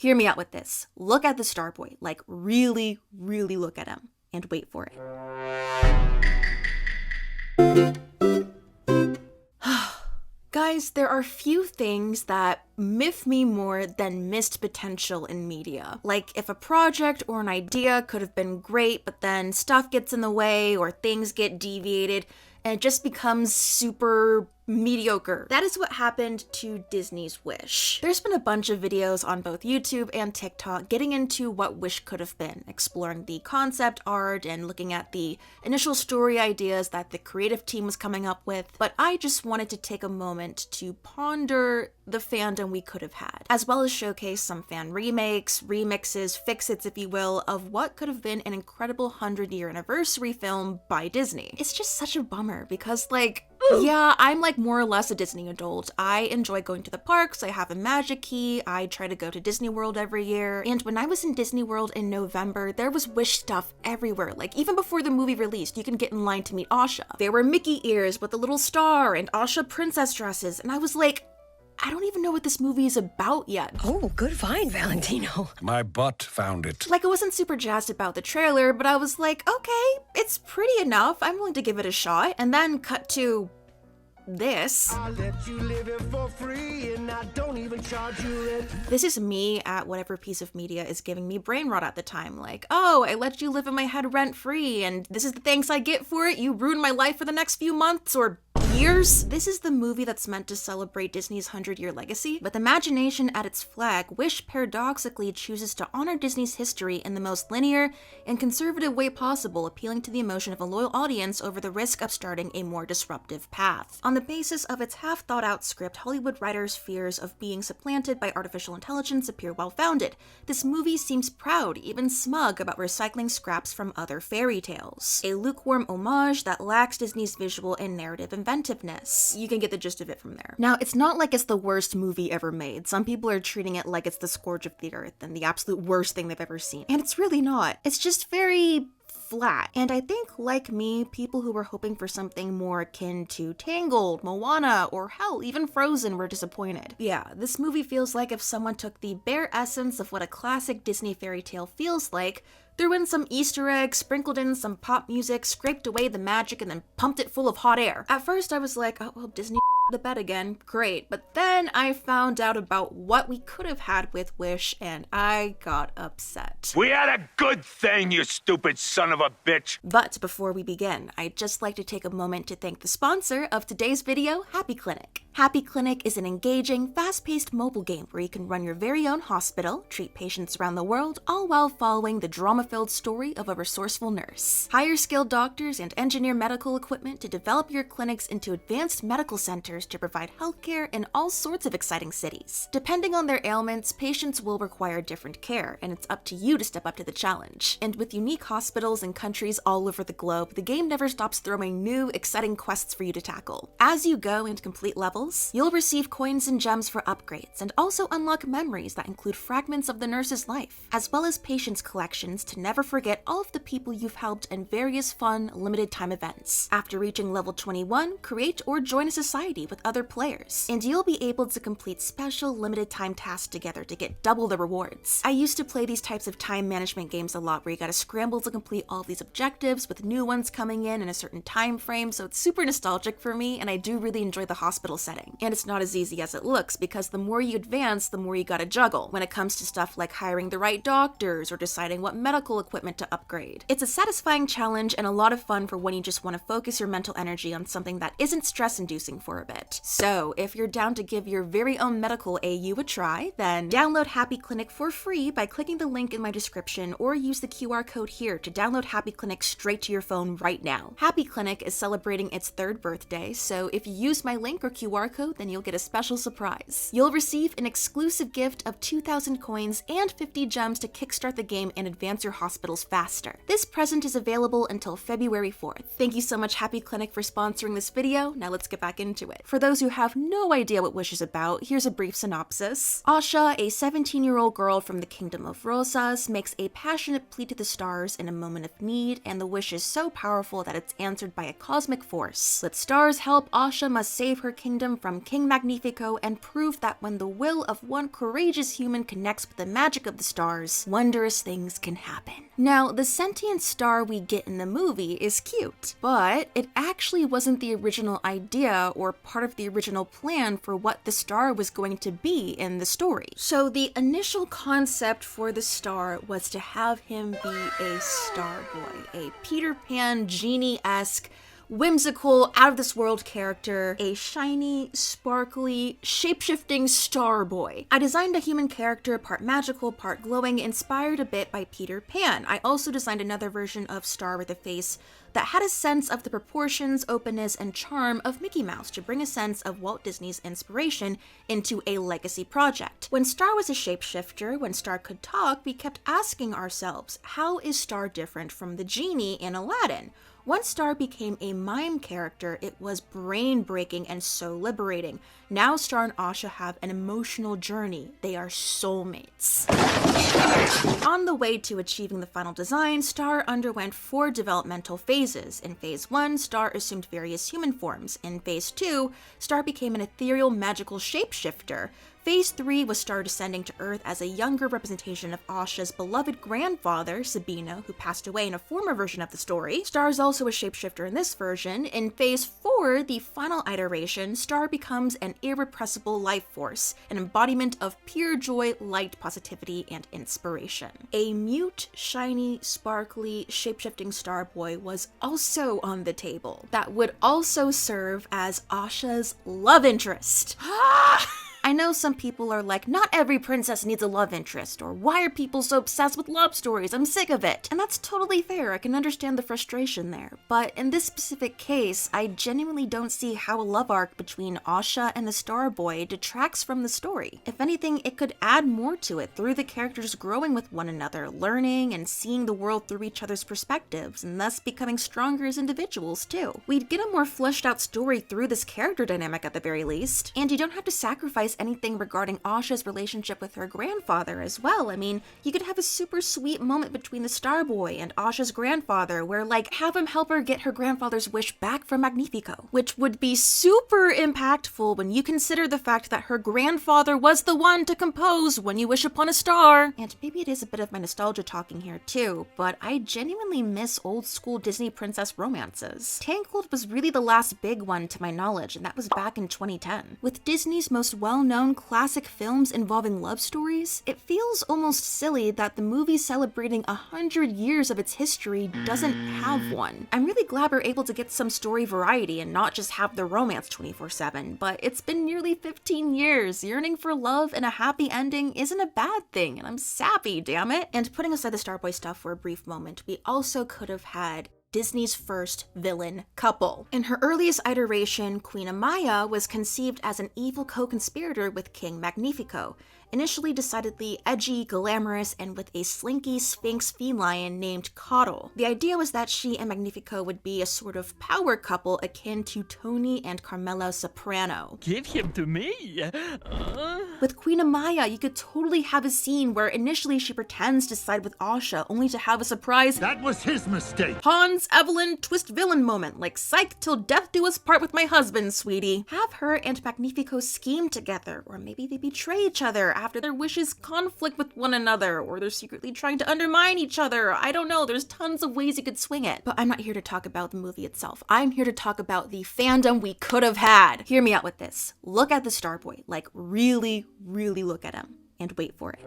Hear me out with this. Look at the Starboy, like really, really look at him, and wait for it. Guys, there are few things that miff me more than missed potential in media. Like if a project or an idea could have been great, but then stuff gets in the way or things get deviated, and it just becomes super mediocre. That is what happened to Disney's Wish. There's been a bunch of videos on both YouTube and TikTok getting into what Wish could have been, exploring the concept art and looking at the initial story ideas that the creative team was coming up with, but I just wanted to take a moment to ponder the fandom we could have had, as well as showcase some fan remakes, remixes, fix-its if you will, of what could have been an incredible 100-year anniversary film by Disney. It's just such a bummer because yeah, I'm more or less a Disney adult. I enjoy going to the parks, I have a Magic Key, I try to go to Disney World every year, and when I was in Disney World in November, there was Wish stuff everywhere. Even before the movie released, you can get in line to meet Asha. There were Mickey ears with a little star and Asha princess dresses, and I was like, I don't even know what this movie is about yet. Oh, good find, Valentino. My butt found it. I wasn't super jazzed about the trailer, but I was like, okay, it's pretty enough. I'm willing to give it a shot. And then cut to this. I'll let you live it for free and I don't even charge you rent. This is me at whatever piece of media is giving me brain rot at the time. Oh, I let you live in my head rent free and this is the thanks I get for it. You ruined my life for the next few months or years. This is the movie that's meant to celebrate Disney's 100-year legacy. With imagination at its flag, Wish paradoxically chooses to honor Disney's history in the most linear and conservative way possible, appealing to the emotion of a loyal audience over the risk of starting a more disruptive path. On the basis of its half-thought-out script, Hollywood writers' fears of being supplanted by artificial intelligence appear well-founded. This movie seems proud, even smug, about recycling scraps from other fairy tales. A lukewarm homage that lacks Disney's visual and narrative inventiveness. You can get the gist of it from there. Now, it's not like it's the worst movie ever made. Some people are treating it like it's the scourge of the earth and the absolute worst thing they've ever seen. And it's really not. It's just very flat. And I think, like me, people who were hoping for something more akin to Tangled, Moana, or hell, even Frozen were disappointed. Yeah, this movie feels like if someone took the bare essence of what a classic Disney fairy tale feels like, threw in some Easter eggs, sprinkled in some pop music, scraped away the magic, and then pumped it full of hot air. At first I was like, oh well, Disney the bed again, great. But then I found out about what we could have had with Wish, and I got upset. We had a good thing, you stupid son of a bitch. But before we begin, I'd just like to take a moment to thank the sponsor of today's video, Happy Clinic. Happy Clinic is an engaging, fast-paced mobile game where you can run your very own hospital, treat patients around the world, all while following the drama-filled story of a resourceful nurse. Hire skilled doctors and engineer medical equipment to develop your clinics into advanced medical centers to provide healthcare in all sorts of exciting cities. Depending on their ailments, patients will require different care, and it's up to you to step up to the challenge. And with unique hospitals in countries all over the globe, the game never stops throwing new, exciting quests for you to tackle. As you go and complete levels, you'll receive coins and gems for upgrades, and also unlock memories that include fragments of the nurse's life, as well as patience collections to never forget all of the people you've helped in various fun, limited-time events. After reaching level 21, create or join a society with other players, and you'll be able to complete special limited-time tasks together to get double the rewards. I used to play these types of time management games a lot where you gotta scramble to complete all of these objectives with new ones coming in a certain time frame, so it's super nostalgic for me, and I do really enjoy the hospital setting. And it's not as easy as it looks, because the more you advance, the more you gotta juggle when it comes to stuff like hiring the right doctors or deciding what medical equipment to upgrade. It's a satisfying challenge and a lot of fun for when you just want to focus your mental energy on something that isn't stress-inducing for a bit. So if you're down to give your very own medical AU a try, then download Happy Clinic for free by clicking the link in my description or use the QR code here to download Happy Clinic straight to your phone right now. Happy Clinic is celebrating its 3rd birthday, so if you use my link or QR code, then you'll get a special surprise. You'll receive an exclusive gift of 2,000 coins and 50 gems to kickstart the game and advance your your hospitals faster. This present is available until February 4th. Thank you so much, Happy Clinic, for sponsoring this video. Now let's get back into it. For those who have no idea what Wish is about, here's a brief synopsis. Asha, a 17-year-old girl from the Kingdom of Rosas, makes a passionate plea to the stars in a moment of need, and the wish is so powerful that it's answered by a cosmic force. With stars' help, Asha must save her kingdom from King Magnifico and prove that when the will of one courageous human connects with the magic of the stars, wondrous things can happen. Now, the sentient star we get in the movie is cute, but it actually wasn't the original idea or part of the original plan for what the star was going to be in the story. So the initial concept for the star was to have him be a star boy, a Peter Pan genie-esque, whimsical, out-of-this-world character, a shiny, sparkly, shape-shifting star boy. I designed a human character, part magical, part glowing, inspired a bit by Peter Pan. I also designed another version of Star with a face that had a sense of the proportions, openness, and charm of Mickey Mouse to bring a sense of Walt Disney's inspiration into a legacy project. When Star was a shapeshifter, when Star could talk, we kept asking ourselves, how is Star different from the genie in Aladdin? Once Star became a mime character, it was brain-breaking and so liberating. Now Star and Asha have an emotional journey. They are soulmates. On the way to achieving the final design, Star underwent 4 developmental phases. In Phase 1, Star assumed various human forms. In Phase 2, Star became an ethereal magical shapeshifter. Phase 3 was Star descending to Earth as a younger representation of Asha's beloved grandfather, Sabino, who passed away in a former version of the story. Star is also a shapeshifter in this version. In Phase 4, the final iteration, Star becomes an irrepressible life force, an embodiment of pure joy, light, positivity, and inspiration. A mute, shiny, sparkly, shapeshifting Star Boy was also on the table. That would also serve as Asha's love interest. I know some people are like, not every princess needs a love interest, or why are people so obsessed with love stories? I'm sick of it. And that's totally fair, I can understand the frustration there. But in this specific case, I genuinely don't see how a love arc between Asha and the Star Boy detracts from the story. If anything, it could add more to it through the characters growing with one another, learning and seeing the world through each other's perspectives, and thus becoming stronger as individuals too. We'd get a more fleshed out story through this character dynamic at the very least, and you don't have to sacrifice anything regarding Asha's relationship with her grandfather as well. I mean, you could have a super sweet moment between the Star Boy and Asha's grandfather where, like, have him help her get her grandfather's wish back from Magnifico, which would be super impactful when you consider the fact that her grandfather was the one to compose When You Wish Upon a Star. And maybe it is a bit of my nostalgia talking here too, but I genuinely miss old school Disney princess romances. Tangled was really the last big one to my knowledge, and that was back in 2010. With Disney's most well-known classic films involving love stories, it feels almost silly that the movie celebrating 100 years of its history doesn't have one. I'm really glad we're able to get some story variety and not just have the romance 24/7, but it's been nearly 15 years. Yearning for love and a happy ending isn't a bad thing, and I'm sappy, damn it. And putting aside the Starboy stuff for a brief moment, we also could have had Disney's first villain couple. In her earliest iteration, Queen Amaya was conceived as an evil co-conspirator with King Magnifico. Initially decidedly edgy, glamorous, and with a slinky sphinx feline named Coddle. The idea was that she and Magnifico would be a sort of power couple akin to Tony and Carmela Soprano. Give him to me. With Queen Amaya, you could totally have a scene where initially she pretends to side with Asha, only to have a surprise That was his mistake. Hans Evelyn twist villain moment, like psych till death do us part with my husband, sweetie. Have her and Magnifico scheme together, or maybe they betray each other after their wishes conflict with one another, or they're secretly trying to undermine each other. I don't know, there's tons of ways you could swing it. But I'm not here to talk about the movie itself. I'm here to talk about the fandom we could have had. Hear me out with this. Look at the Starboy, like really, really look at him, and wait for it.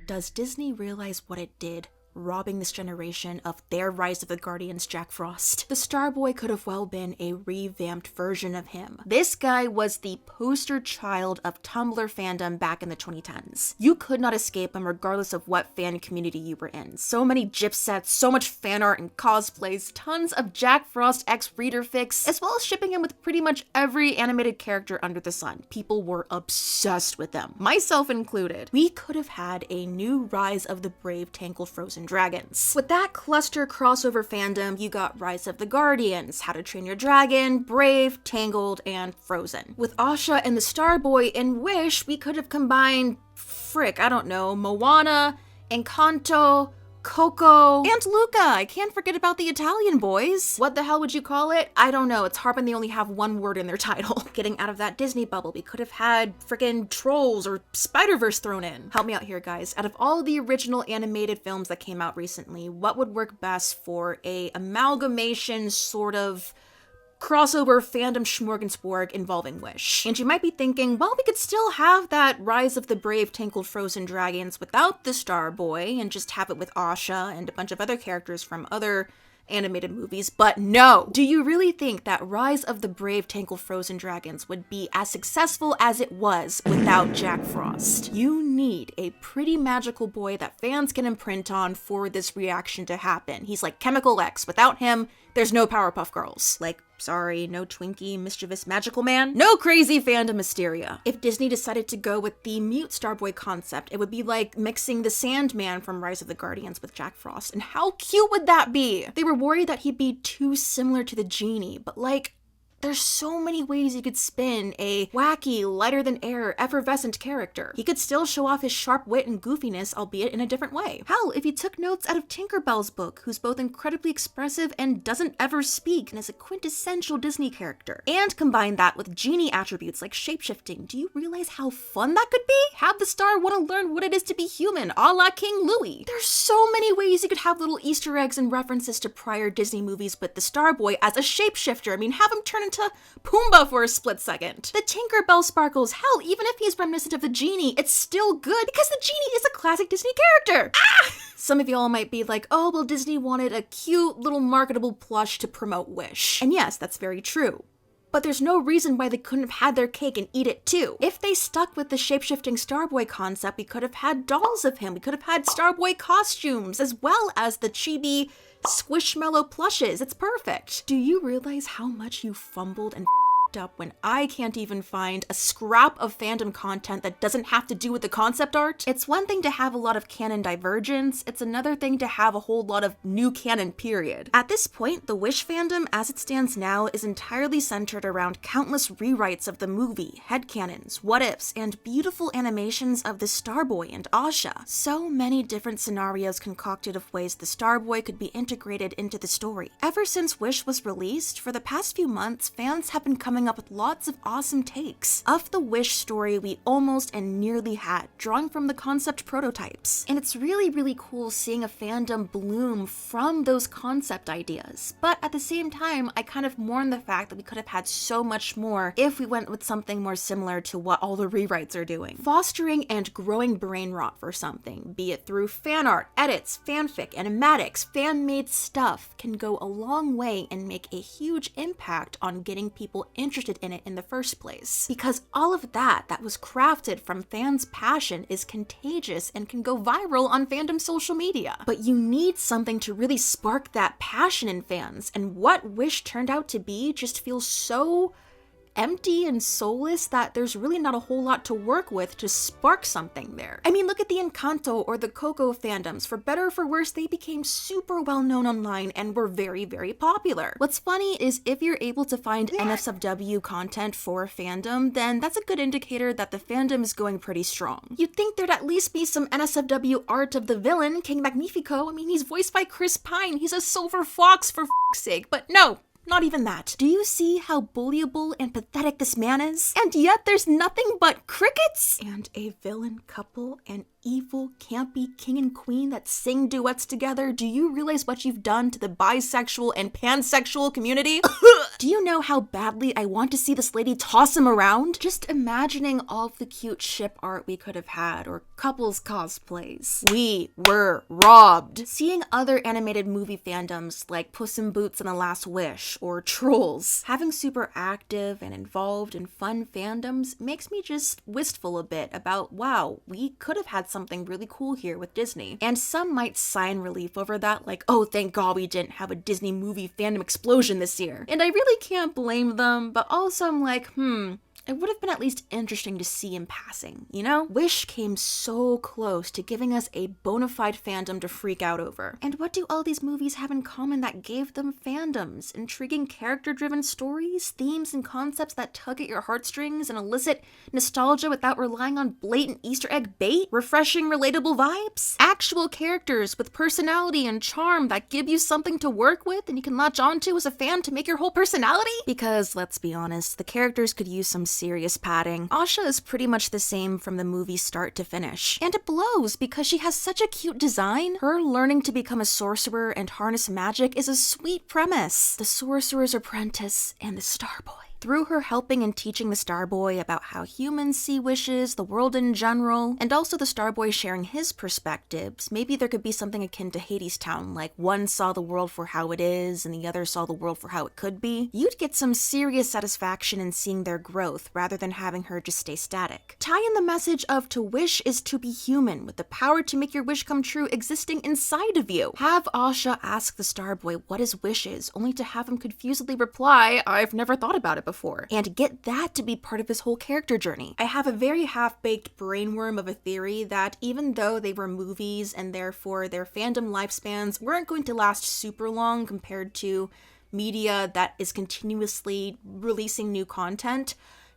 Does Disney realize what it did robbing this generation of their Rise of the Guardians Jack Frost. The Starboy could have well been a revamped version of him. This guy was the poster child of Tumblr fandom back in the 2010s. You could not escape him regardless of what fan community you were in. So many GIF sets, so much fan art and cosplays, tons of Jack Frost X reader fics, as well as shipping him with pretty much every animated character under the sun. People were obsessed with them, myself included. We could have had a new Rise of the Brave Tangled Frozen Dragons. With that cluster crossover fandom, you got Rise of the Guardians, How to Train Your Dragon, Brave, Tangled, and Frozen. With Asha and the Starboy and Wish, we could have combined, I don't know, Moana, Encanto, Coco, and Luca. I can't forget about the Italian boys. What the hell would you call it? I don't know. It's hard when they only have one word in their title. Getting out of that Disney bubble, we could have had frickin' Trolls or Spider-Verse thrown in. Help me out here, guys. Out of all the original animated films that came out recently, what would work best for a amalgamation sort of crossover fandom smorgasbord involving Wish? And you might be thinking, well, we could still have that Rise of the Brave Tangled Frozen Dragons without the Starboy and just have it with Asha and a bunch of other characters from other animated movies, but no! Do you really think that Rise of the Brave Tangled Frozen Dragons would be as successful as it was without Jack Frost? You need a pretty magical boy that fans can imprint on for this reaction to happen. He's like Chemical X. Without him, there's no Powerpuff Girls. Like, sorry, no Twinkie, mischievous magical man, no crazy fandom hysteria. If Disney decided to go with the mute Starboy concept, it would be like mixing the Sandman from Rise of the Guardians with Jack Frost. And how cute would that be? They were worried that he'd be too similar to the genie, but like, there's so many ways you could spin a wacky, lighter-than-air, effervescent character. He could still show off his sharp wit and goofiness, albeit in a different way. Hell, if you took notes out of Tinkerbell's book, who's both incredibly expressive and doesn't ever speak and is a quintessential Disney character, and combine that with genie attributes like shapeshifting, do you realize how fun that could be? Have the star want to learn what it is to be human, a la King Louie. There's so many ways you could have little Easter eggs and references to prior Disney movies with the Starboy as a shapeshifter. I mean, have him turn into Pumbaa for a split second. The Tinkerbell sparkles, hell, even if he's reminiscent of the genie, it's still good because the genie is a classic Disney character. Ah! Some of y'all might be like, oh, well, Disney wanted a cute little marketable plush to promote Wish. And yes, that's very true. But there's no reason why they couldn't have had their cake and eat it too. If they stuck with the shapeshifting Starboy concept, we could have had dolls of him. We could have had Starboy costumes, as well as the chibi Squishmallow plushes. It's perfect. Do you realize how much you fumbled and up when I can't even find a scrap of fandom content that doesn't have to do with the concept art? It's one thing to have a lot of canon divergence, it's another thing to have a whole lot of new canon, period. At this point, the Wish fandom as it stands now is entirely centered around countless rewrites of the movie, headcanons, what-ifs, and beautiful animations of the Starboy and Asha. So many different scenarios concocted of ways the Starboy could be integrated into the story. Ever since Wish was released, for the past few months, fans have been coming up with lots of awesome takes of the Wish story we almost and nearly had, drawing from the concept prototypes. And it's really cool seeing a fandom bloom from those concept ideas. But at the same time, I kind of mourn the fact that we could have had so much more if we went with something more similar to what all the rewrites are doing. Fostering and growing brain rot for something, be it through fan art, edits, fanfic, animatics, fan-made stuff, can go a long way and make a huge impact on getting people interested in it in the first place. Because all of that was crafted from fans' passion is contagious and can go viral on fandom social media. But you need something to really spark that passion in fans, and what Wish turned out to be just feels so empty and soulless that there's really not a whole lot to work with to spark something there. I mean, look at the Encanto or the Coco fandoms. For better or for worse, they became super well known online and were very popular. What's funny is if you're able to find NSFW content for a fandom, then that's a good indicator that the fandom is going pretty strong. You'd think there'd at least be some NSFW art of the villain, King Magnifico. I mean, he's voiced by Chris Pine. He's a silver fox for f***'s sake, but no. Not even that. Do you see how bullyable and pathetic this man is? And yet there's nothing but crickets and a villain couple and evil, campy king and queen that sing duets together. Do you realize what you've done to the bisexual and pansexual community? Do you know how badly I want to see this lady toss him around? Just imagining all of the cute ship art we could have had, or couples cosplays. We were robbed. Seeing other animated movie fandoms like Puss in Boots and The Last Wish, or Trolls, having super active and involved and fun fandoms makes me just wistful a bit about, wow, we could have had something really cool here with Disney. And some might sigh in relief over that, like, oh, thank God we didn't have a Disney movie fandom explosion this year. And I really can't blame them, but also I'm like, it would have been at least interesting to see in passing, you know? Wish came so close to giving us a bona fide fandom to freak out over. And what do all these movies have in common that gave them fandoms? Intriguing character-driven stories, themes and concepts that tug at your heartstrings and elicit nostalgia without relying on blatant Easter egg bait? Refreshing, relatable vibes? Actual characters with personality and charm that give you something to work with and you can latch onto as a fan to make your whole personality? Because, let's be honest, the characters could use some serious padding. Asha is pretty much the same from the movie start to finish. And it blows because she has such a cute design. Her learning to become a sorcerer and harness magic is a sweet premise. The Sorcerer's Apprentice and the Starboy. Through her helping and teaching the Starboy about how humans see wishes, the world in general, and also the Starboy sharing his perspectives, maybe there could be something akin to Hadestown, like one saw the world for how it is and the other saw the world for how it could be. You'd get some serious satisfaction in seeing their growth rather than having her just stay static. Tie in the message of to wish is to be human, with the power to make your wish come true existing inside of you. Have Asha ask the Starboy what his wish is, only to have him confusedly reply, I've never thought about it before, and get that to be part of his whole character journey. I have a very half-baked brainworm of a theory that even though they were movies and therefore their fandom lifespans weren't going to last super long compared to media that is continuously releasing new content,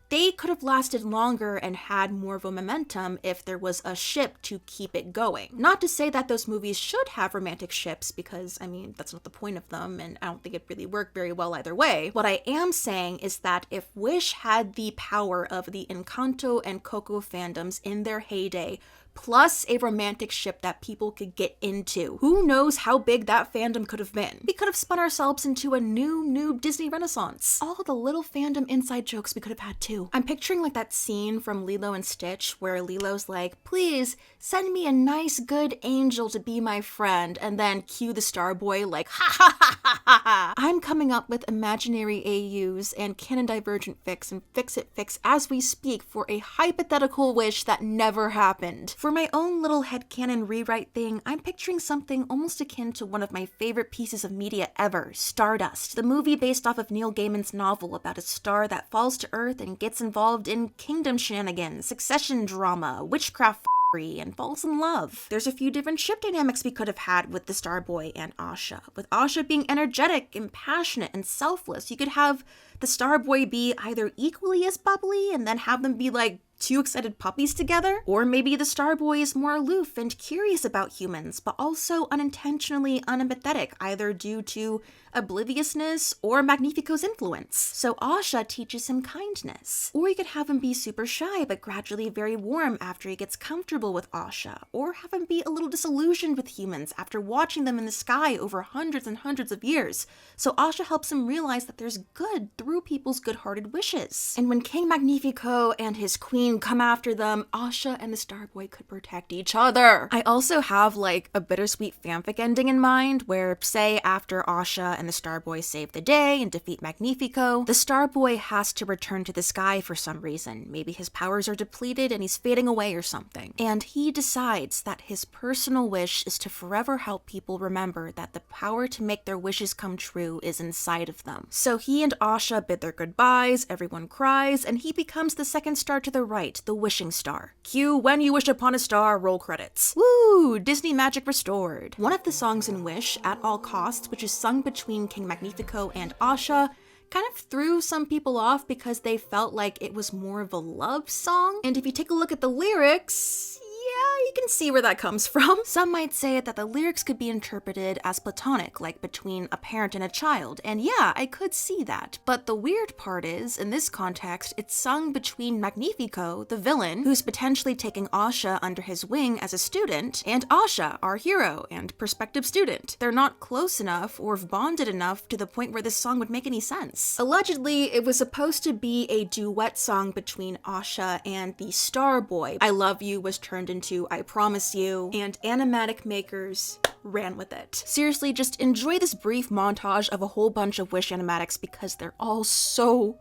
they could have lasted longer and had more of a momentum if there was a ship to keep it going. Not to say that those movies should have romantic ships, because, I mean, that's not the point of them, and I don't think it really worked very well either way. What I am saying is that if Wish had the power of the Encanto and Coco fandoms in their heyday, plus a romantic ship that people could get into, who knows how big that fandom could have been. We could have spun ourselves into a new Disney renaissance. All the little fandom inside jokes we could have had too. I'm picturing like that scene from Lilo and Stitch where Lilo's like, please send me a nice good angel to be my friend, and then cue the Starboy like, ha ha ha ha ha ha. I'm coming up with imaginary AUs and canon divergent fics and fix-it fix as we speak for a hypothetical wish that never happened. For my own little headcanon rewrite thing, I'm picturing something almost akin to one of my favorite pieces of media ever, Stardust, the movie based off of Neil Gaiman's novel about a star that falls to Earth and gets involved in kingdom shenanigans, succession drama, witchcraft and falls in love. There's a few different ship dynamics we could have had with the Starboy and Asha. With Asha being energetic and passionate and selfless, you could have the Starboy be either equally as bubbly and then have them be like two excited puppies together, or maybe the Starboy is more aloof and curious about humans, but also unintentionally unempathetic, either due to obliviousness or Magnifico's influence. So Asha teaches him kindness. Or you could have him be super shy but gradually very warm after he gets comfortable with Asha, or have him be a little disillusioned with humans after watching them in the sky over hundreds and hundreds of years. So Asha helps him realize that there's good through people's good-hearted wishes. And when King Magnifico and his queen come after them, Asha and the Starboy could protect each other. I also have like a bittersweet fanfic ending in mind where, say, after Asha and the Starboy save the day and defeat Magnifico, the Starboy has to return to the sky for some reason. Maybe his powers are depleted and he's fading away or something. And he decides that his personal wish is to forever help people remember that the power to make their wishes come true is inside of them. So he and Asha bid their goodbyes, everyone cries, and he becomes the second star to the right, the wishing star. Cue When You Wish Upon a Star roll credits. Woo! Disney magic restored. One of the songs in Wish, At All Costs, which is sung between King Magnifico and Asha, kind of threw some people off because they felt like it was more of a love song. And if you take a look at the lyrics, yeah, we can see where that comes from. Some might say that the lyrics could be interpreted as platonic, like between a parent and a child, and yeah, I could see that. But the weird part is, in this context, it's sung between Magnifico, the villain, who's potentially taking Asha under his wing as a student, and Asha, our hero and prospective student. They're not close enough or bonded enough to the point where this song would make any sense. Allegedly, it was supposed to be a duet song between Asha and the Star Boy. I Love You was turned into I Promise You, and animatic makers ran with it. Seriously, just enjoy this brief montage of a whole bunch of Wish animatics because they're all so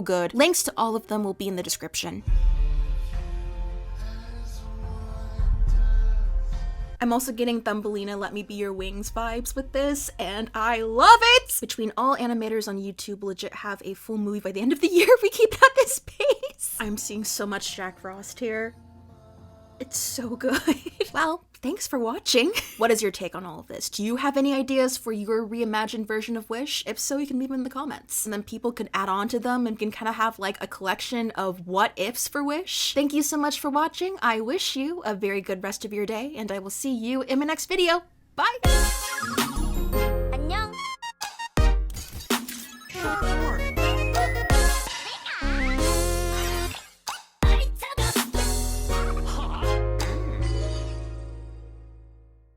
good. Links to all of them will be in the description. I'm also getting Thumbelina Let Me Be Your Wings vibes with this, and I love it! Between all animators on YouTube legit have a full movie by the end of the year if we keep at this pace. I'm seeing so much Jack Frost here. It's so good. Well, thanks for watching. What is your take on all of this? Do you have any ideas for your reimagined version of Wish? If so, you can leave them in the comments. And then people can add on to them and can kind of have like a collection of what ifs for Wish. Thank you so much for watching. I wish you a very good rest of your day, and I will see you in my next video. Bye!